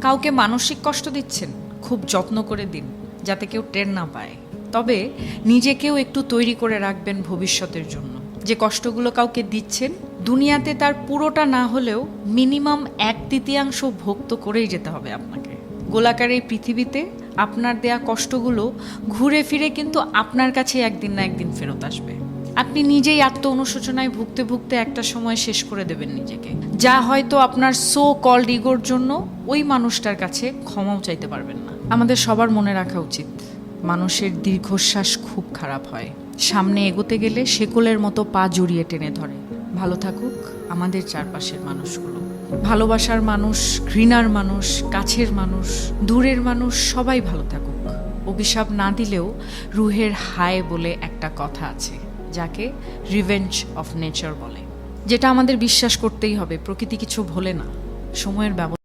কাউকে মানসিক কষ্ট দিচ্ছেন, খুব যত্ন করে দিন যাতে কেউ টের না পায়। তবে নিজেকেও একটু তৈরি করে রাখবেন ভবিষ্যতের জন্য। যে কষ্টগুলো কাউকে দিচ্ছেন, দুনিয়াতে তার পুরোটা না হলেও মিনিমাম 1/3 ভোগ তো করেই যেতে হবে আপনাকে। গোলাকার এই পৃথিবীতে আপনার দেয়া কষ্টগুলো ঘুরে ফিরে কিন্তু আপনার কাছে একদিন না একদিন ফেরত আসবে। আপনি নিজেই আত্ম অনুশোচনায় ভুগতে ভুগতে একটা সময় শেষ করে দেবেন নিজেকে, যা হয়তো আপনার সো কল্ড ইগোর জন্য ওই মানুষটার কাছে ক্ষমাও চাইতে পারবেন না। আমাদের সবার মনে রাখা উচিত, মানুষের দীর্ঘশ্বাস খুব খারাপ হয়। সামনে এগোতে গেলে শেকলের মতো পা জড়িয়ে টেনে ধরে। ভালো থাকুক আমাদের চারপাশের মানুষগুলো। ভালোবাসার মানুষ, ঘৃণার মানুষ, কাছের মানুষ, দূরের মানুষ সবাই ভালো থাকুক। অভিশাপ না দিলেও রুহের হায় বলে একটা কথা আছে, যাকে রিভেঞ্জ অফ নেচার বলে, যেটা আমাদের বিশ্বাস করতেই হবে। প্রকৃতি কিছু ভোলে না, সময়ের ব্যবস্থা